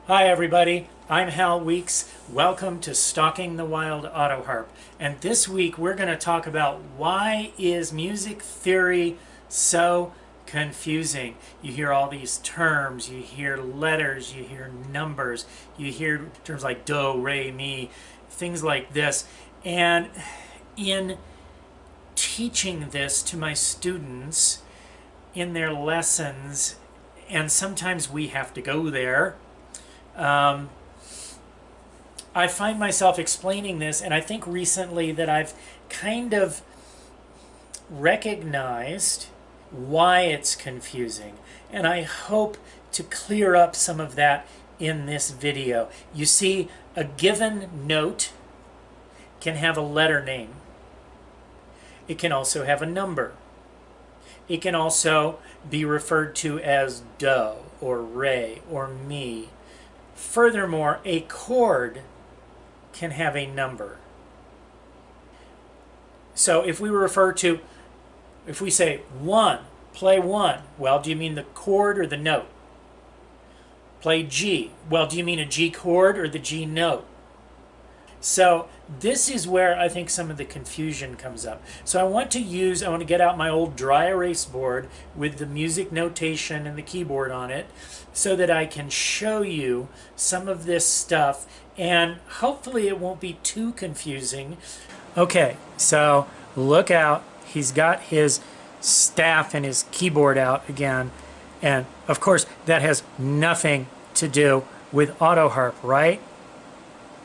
Hi everybody, I'm Hal Weeks. Welcome to Stalking the Wild Auto Harp. And this week we're going to talk about why is music theory so confusing. You hear all these terms, you hear letters, you hear numbers, you hear terms like do, re, mi, things like this. And in teaching this to my students in their lessons, and sometimes we have to go there, I find myself explaining this, and I think recently that I've kind of recognized why it's confusing, and I hope to clear up some of that in this video. You see, a given note can have a letter name. It can also have a number. It can also be referred to as do, or re, or mi. Furthermore, a chord can have a number. So if we say one, play one, well, do you mean the chord or the note? Play G, well, do you mean a G chord or the G note? So this is where I think some of the confusion comes up. So I want to get out my old dry erase board with the music notation and the keyboard on it so that I can show you some of this stuff, and hopefully it won't be too confusing. Okay, so look out. He's got his staff and his keyboard out again, and of course that has nothing to do with auto harp, right?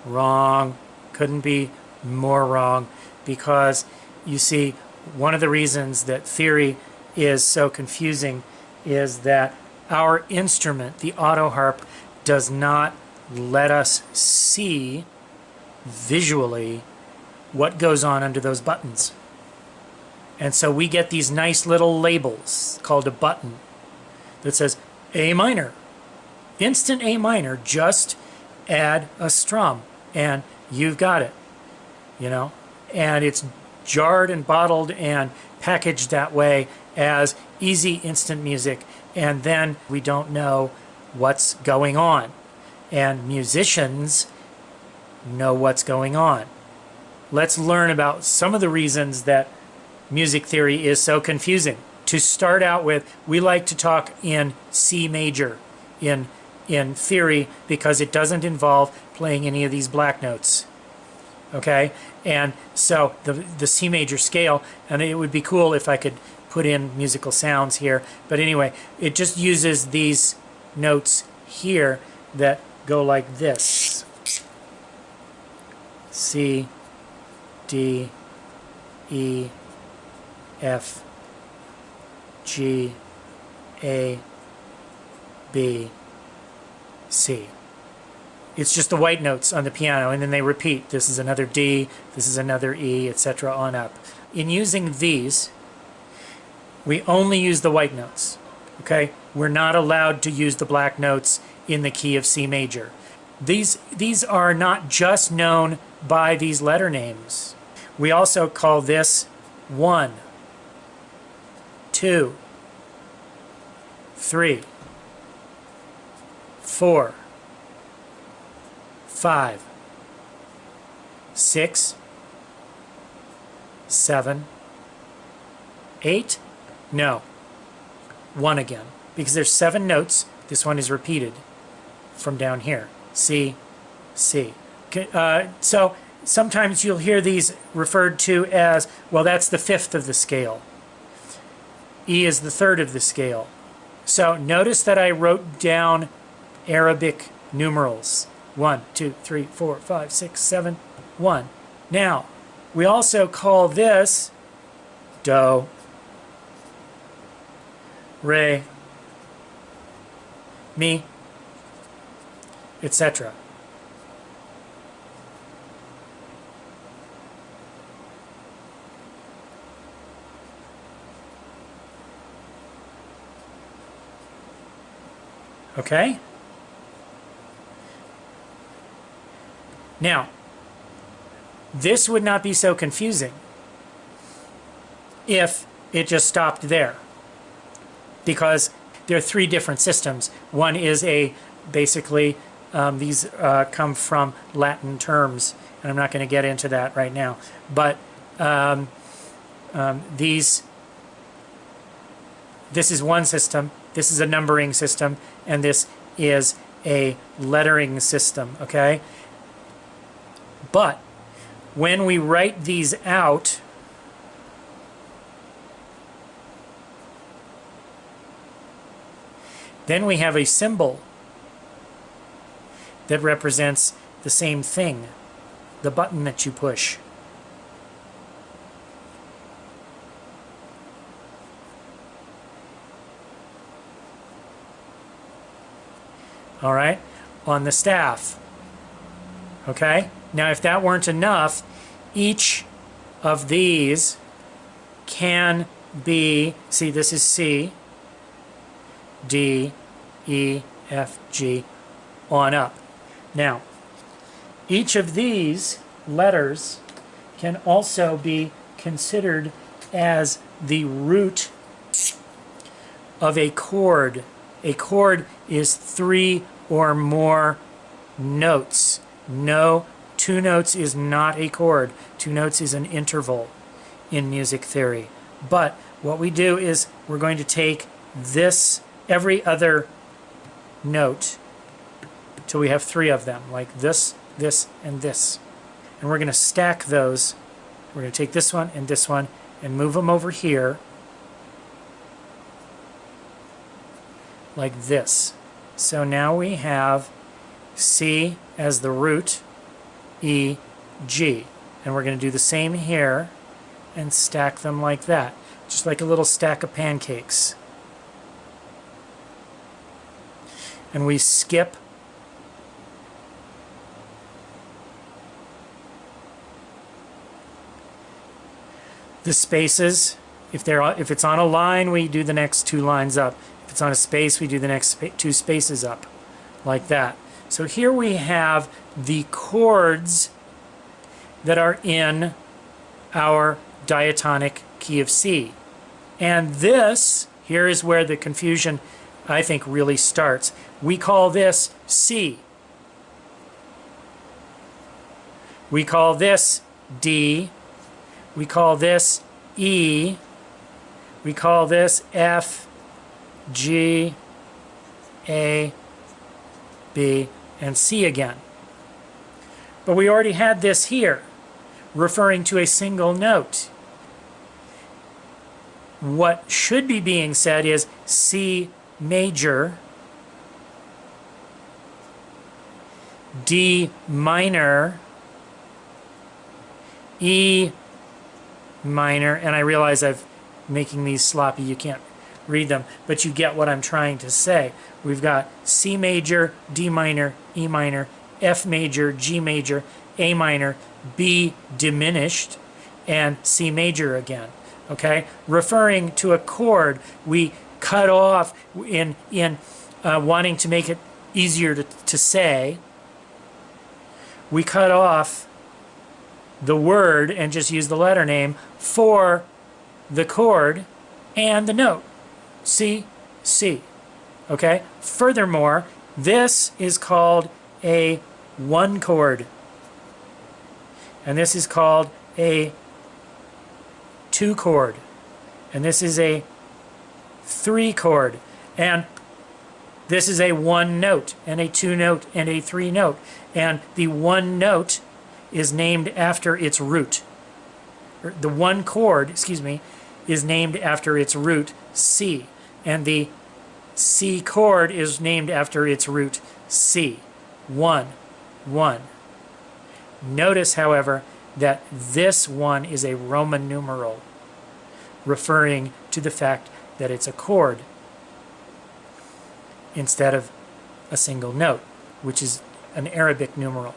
Wrong. Couldn't be more wrong, because you see, one of the reasons that theory is so confusing is that our instrument, the auto harp, does not let us see visually what goes on under those buttons. And so we get these nice little labels called a button that says A minor. Instant A minor, just add a strum and you've got it, you know, and it's jarred and bottled and packaged that way as easy instant music, and then we don't know what's going on, and musicians know what's going on. Let's learn about some of the reasons that music theory is so confusing. To start out with, we like to talk in C major in theory because it doesn't involve playing any of these black notes. Okay, and so the C major scale, and it would be cool if I could put in musical sounds here, but anyway, it just uses these notes here that go like this: C, D, E, F, G, A, B, C. It's just the white notes on the piano, and then they repeat. This is another D, this is another E, etc. on up. In using these, we only use the white notes. Okay? We're not allowed to use the black notes in the key of C major. These are not just known by these letter names. We also call this 1, 2, 3, 4, 5, 6, 7, 8, no, 1 again, because there's 7 notes. This one is repeated from down here. C, C. So sometimes you'll hear these referred to as, well, that's the 5th of the scale. E is the 3rd of the scale. So notice that I wrote down Arabic numerals. 1, 2, 3, 4, 5, 6, 7, 1. Now, we also call this do, re, mi, etc. Okay? Now, this would not be so confusing if it just stopped there, because there are 3 different systems. One is basically These come from Latin terms, and I'm not going to get into that right now. But this is one system, this is a numbering system, and this is a lettering system, okay? But when we write these out, then we have a symbol that represents the same thing, the button that you push. All right, on the staff. Okay, now if that weren't enough, each of these can be, see, this is C, D, E, F, G, on up. Now, each of these letters can also be considered as the root of a chord. A chord is 3 or more notes. No, 2 notes is not a chord. 2 notes is an interval in music theory. But what we do is we're going to take this, every other note, till we have 3 of them, like this, this, and this. And we're going to stack those. We're going to take this one and move them over here like this. So now we have C as the root, E, G. And we're going to do the same here and stack them like that, just like a little stack of pancakes. And we skip the spaces. If it's on a line, we do the next 2 lines up. If it's on a space, we do the next 2 spaces up, like that. So here we have the chords that are in our diatonic key of C. And this, here is where the confusion, I think, really starts. We call this C. We call this D. We call this E. We call this F, G, A, B, and C again. But we already had this here, referring to a single note. What should be being said is C major, D minor, E minor, and I realize I'm making these sloppy, you can't read them, but you get what I'm trying to say. We've got C major, D minor, E minor, F major, G major, A minor, B diminished, and C major again. Okay, referring to a chord, we cut off in wanting to make it easier to say. We cut off the word and just use the letter name for the chord and the note. C, C. Okay? Furthermore, this is called a 1 chord. And this is called a 2 chord. And this is a 3 chord. And this is a 1 note and a 2 note and a 3 note. And the 1 note is named after its root. The 1 chord, excuse me, is named after its root, C. And the C chord is named after its root, C. 1, 1. Notice, however, that this 1 is a Roman numeral, referring to the fact that it's a chord instead of a single note, which is an Arabic numeral.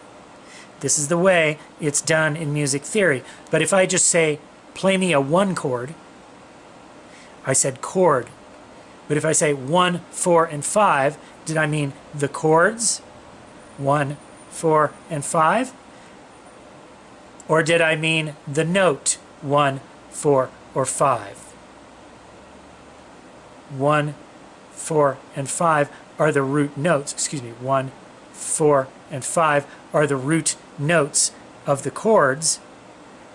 This is the way it's done in music theory. But if I just say, play me a 1 chord, I said chord. But if I say 1, 4, and 5, did I mean the chords? 1, 4, and 5? Or did I mean the note 1, 4, or 5? 1, 4, and 5 are the root notes. Excuse me, 1, 4, and 5 are the root notes of the chords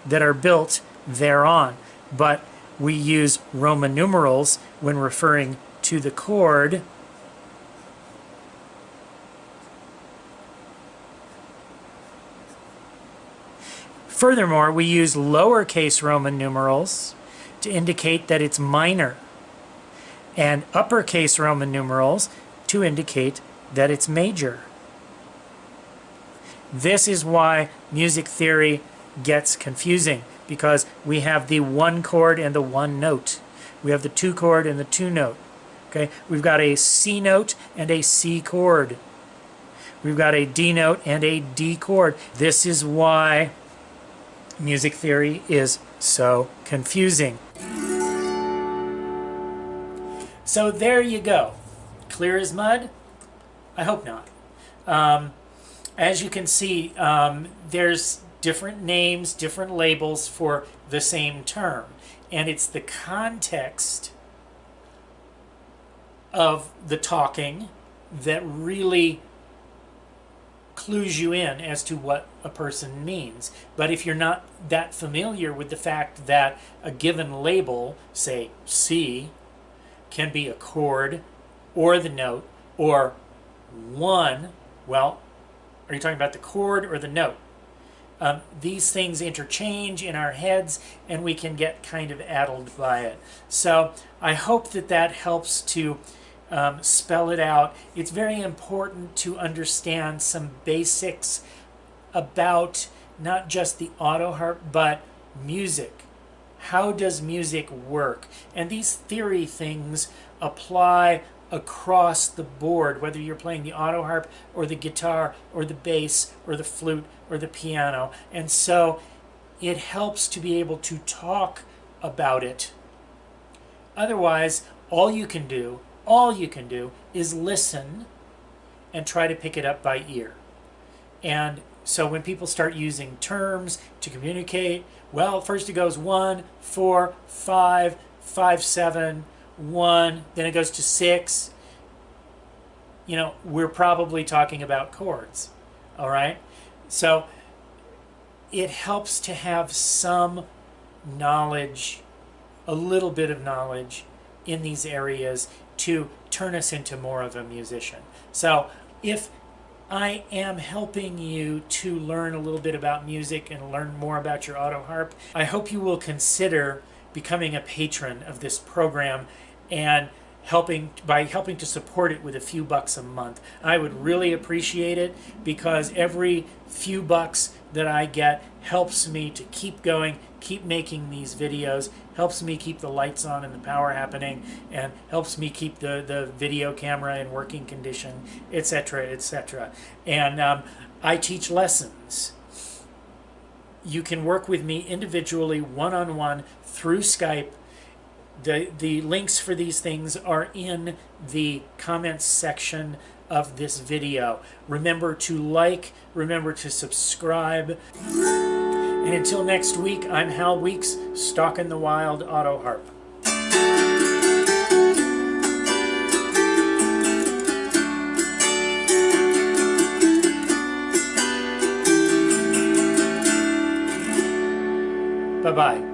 that are built thereon. But we use Roman numerals when referring to the chord. Furthermore, we use lowercase Roman numerals to indicate that it's minor, and uppercase Roman numerals to indicate that it's major. This is why music theory gets confusing, because we have the one chord and the one note. We have the two chord and the two note. Okay, we've got a C note and a C chord. We've got a D note and a D chord. This is why music theory is so confusing. So there you go. Clear as mud? I hope not. As you can see, there's different names, different labels for the same term. And it's the context of the talking that really clues you in as to what a person means. But if you're not that familiar with the fact that a given label, say C, can be a chord or the note or one, well, are you talking about the chord or the note? These things interchange in our heads and we can get kind of addled by it. So I hope that that helps to spell it out. It's very important to understand some basics about not just the auto harp, but music. How does music work? And these theory things apply across the board, whether you're playing the auto harp or the guitar or the bass or the flute or the piano. And so it helps to be able to talk about it. Otherwise, all you can do is listen and try to pick it up by ear. And so when people start using terms to communicate, well, first it goes 1, 4, 5, 5, 7, 1, then it goes to 6. You know, we're probably talking about chords, all right? So it helps to have some knowledge, a little bit of knowledge in these areas to turn us into more of a musician. So if I am helping you to learn a little bit about music and learn more about your auto harp, I hope you will consider becoming a patron of this program and helping to support it with a few bucks a month. I would really appreciate it, because every few bucks that I get helps me to keep going, keep making these videos, helps me keep the lights on and the power happening, and helps me keep the video camera in working condition, etc., etc. And I teach lessons. You can work with me individually, one-on-one, through Skype. The links for these things are in the comments section of this video. Remember to like, remember to subscribe. And until next week, I'm Hal Weeks, stalking the wild auto harp. Bye-bye.